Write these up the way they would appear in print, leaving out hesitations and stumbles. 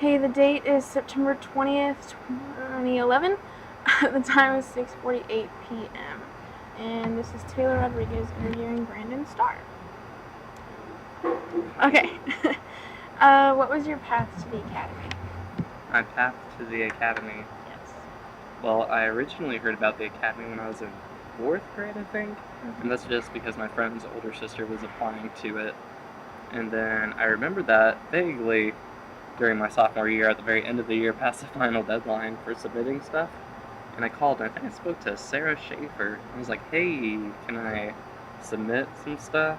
Hey, the date is September 20th, 2011. The time is 6:48 p.m. And this is Taylor Rodriguez interviewing Brandon Starr. Okay. What was your path to the academy? My path to the academy. Yes. Well, I originally heard about the academy when I was in 4th grade, I think. And that's just because my friend's older sister was applying to it. And then I remembered that vaguely during my sophomore year, at the very end of the year, past the final deadline for submitting stuff. And I called, and I think I spoke to Sarah Schaefer. I was like, hey, can I submit some stuff?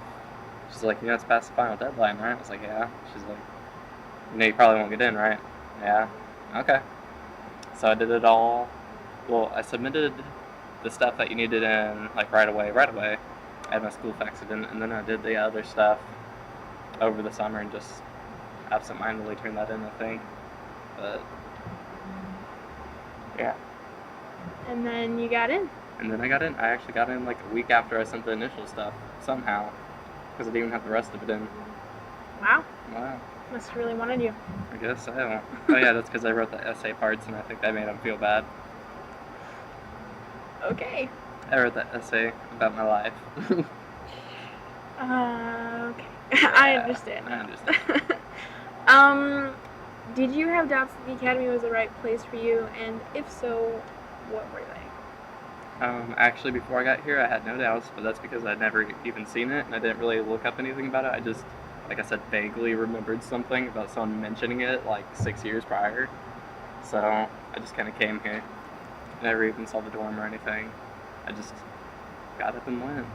She's like, it's past the final deadline, right? I was like, yeah. She's like, you probably won't get in, right? Yeah. Okay. So I did it all. Well, I submitted the stuff that you needed in, like, right away. I had my school faxed in, and then I did the other stuff over the summer and just absentmindedly turned that in, I think. But, yeah. And then you got in? And then I got in. I actually got in, like, a week after I sent the initial stuff, somehow. Because I didn't even have the rest of it in. Wow. Wow. Must have really wanted you. I guess so. Oh, yeah, that's because I wrote the essay parts, and I think that made them feel bad. Okay. I wrote that essay about my life. Okay. Yeah, I understand. I understand. Did you have doubts that the academy was the right place for you? And if so, what were they? Actually, before I got here, I had no doubts, but that's because I'd never even seen it, and I didn't really look up anything about it. I just, like I said, vaguely remembered something about someone mentioning it, like 6 years prior. So I just kind of came here. Never even saw the dorm or anything. I just got up and went.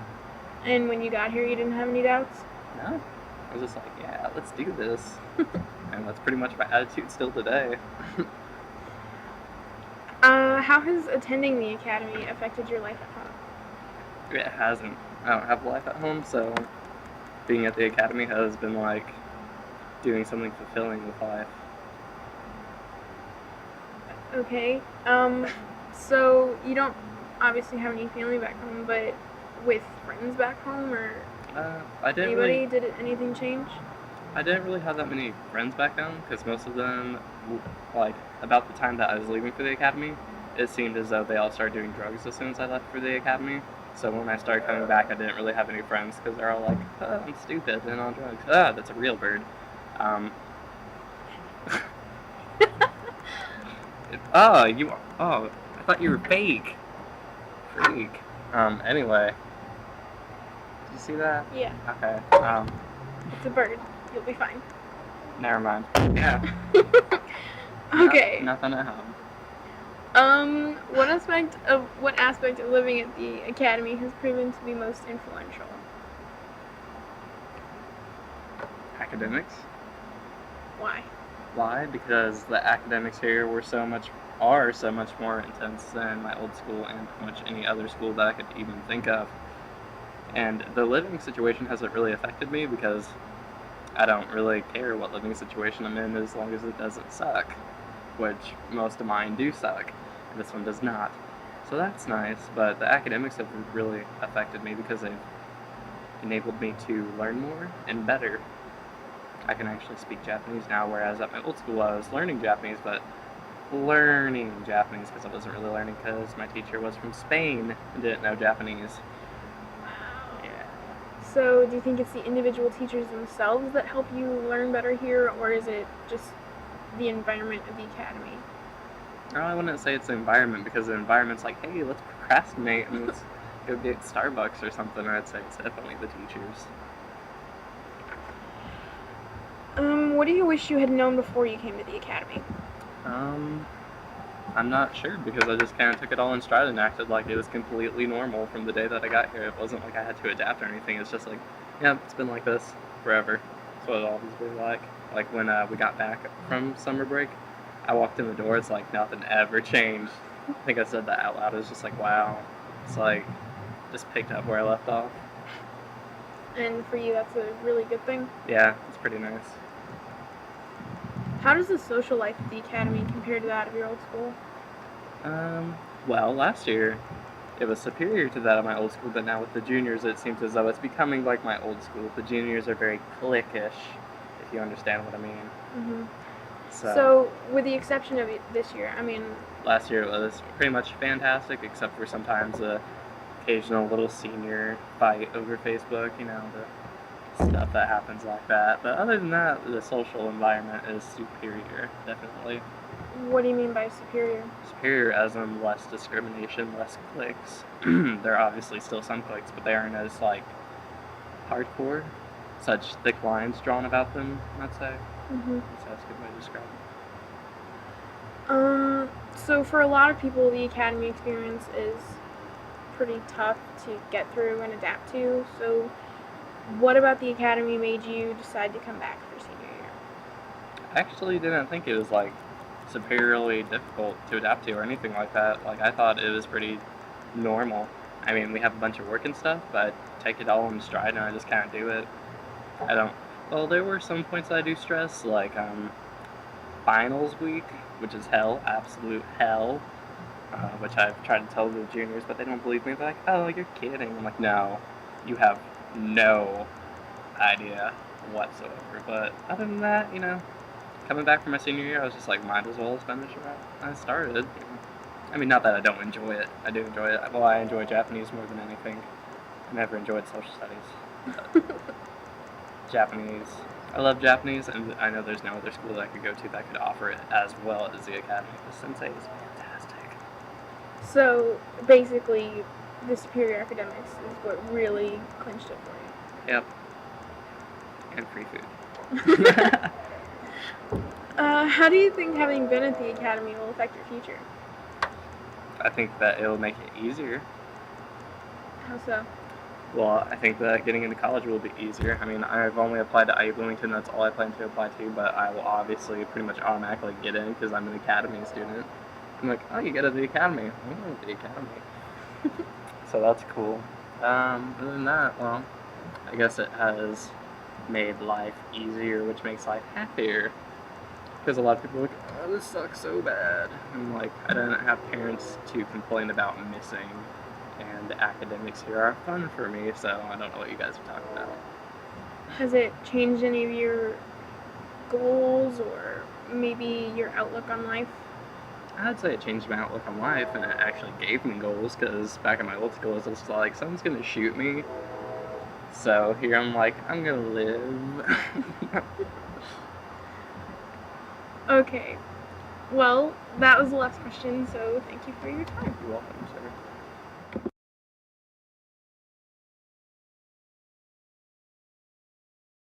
And when you got here, you didn't have any doubts? No. I was just like, yeah, let's do this. And that's pretty much my attitude still today. How has attending the academy affected your life at home? It hasn't. I don't have a life at home, so being at the academy has been like doing something fulfilling with life. Okay. So you don't obviously have any family back home, but with friends back home or did anything change? I didn't really have that many friends back then, because most of them, like, about the time that I was leaving for the academy, it seemed as though they all started doing drugs as soon as I left for the academy. So when I started coming back, I didn't really have any friends, because they're all like, oh, I'm stupid and on drugs. Ah, that's a real bird. I thought you were fake. Freak. Anyway. Did you see that? Yeah. Okay. It's a bird. You'll be fine. Never mind. Yeah. Okay. Nothing at home. What aspect of living at the academy has proven to be most influential? Academics. Why? Why? Because the academics here are so much more intense than my old school and pretty much any other school that I could even think of. And the living situation hasn't really affected me because I don't really care what living situation I'm in as long as it doesn't suck, which most of mine do suck, and this one does not. So that's nice, but the academics have really affected me because they've enabled me to learn more and better. I can actually speak Japanese now, whereas at my old school I was learning Japanese, but learning Japanese because I wasn't really learning because my teacher was from Spain and didn't know Japanese. Wow. Yeah. So do you think it's the individual teachers themselves that help you learn better here, or is it just the environment of the academy? No, I wouldn't say it's the environment, because the environment's like, hey, let's procrastinate and let's go get Starbucks or something. I'd say it's definitely the teachers. What do you wish you had known before you came to the academy? I'm not sure, because I just kind of took it all in stride and acted like it was completely normal from the day that I got here. It wasn't like I had to adapt or anything. It's just like, yeah, it's been like this forever. That's what it always been like. Like when we got back from summer break, I walked in the door, it's like nothing ever changed. I think I said that out loud. It was just like, wow. It's like, just picked up where I left off. And for you, that's a really good thing? Yeah, it's pretty nice. How does the social life at the academy compare to that of your old school? Well, last year it was superior to that of my old school, but now with the juniors it seems as though it's becoming like my old school. The juniors are very cliquish, if you understand what I mean. Mm-hmm. So, with the exception of this year, I mean... Last year was pretty much fantastic, except for sometimes the occasional little senior fight over Facebook, the stuff that happens like that. But other than that, the social environment is superior, definitely. What do you mean by superior? Superior as in less discrimination, less clicks. There are obviously still some clicks, but they aren't as, hardcore. Such thick lines drawn about them, I'd say. Mm-hmm. So that's a good way to describe it. So for a lot of people, the academy experience is pretty tough to get through and adapt to. So what about the academy made you decide to come back for senior year? I actually didn't think it was, superiorly difficult to adapt to or anything like that. I thought it was pretty normal. I mean, we have a bunch of work and stuff, but I take it all in stride and I just kind of do it. There were some points that I do stress, finals week, which is hell, absolute hell, which I've tried to tell the juniors, but they don't believe me. They're like, oh, you're kidding. I'm like, no, you have no idea whatsoever. But other than that, coming back from my senior year, I was just like, might as well finish it out. I started. I mean, not that I don't enjoy it. I do enjoy it. Well, I enjoy Japanese more than anything. I never enjoyed social studies. Japanese. I love Japanese, and I know there's no other school that I could go to that could offer it as well as the academy. The sensei is fantastic. So, basically, the superior academics is what really clinched it for you. Yep. And free food. How do you think having been at the academy will affect your future? I think that it'll make it easier. How so? Well, I think that getting into college will be easier. I mean, I've only applied to IU Bloomington. That's all I plan to apply to, but I will obviously pretty much automatically get in because I'm an academy student. I'm like, oh, you go to the academy. I'm going to the academy. So that's cool. Other than that, well, I guess it has made life easier, which makes life happier. Because a lot of people are like, oh, this sucks so bad. And I didn't have parents to complain about missing. And the academics here are fun for me, so I don't know what you guys are talking about. Has it changed any of your goals or maybe your outlook on life? I'd say it changed my outlook on life, and it actually gave me goals, because back in my old school, it was just like, someone's going to shoot me. So here I'm like, I'm going to live. Okay. Well, that was the last question, so thank you for your time. You're welcome, sir.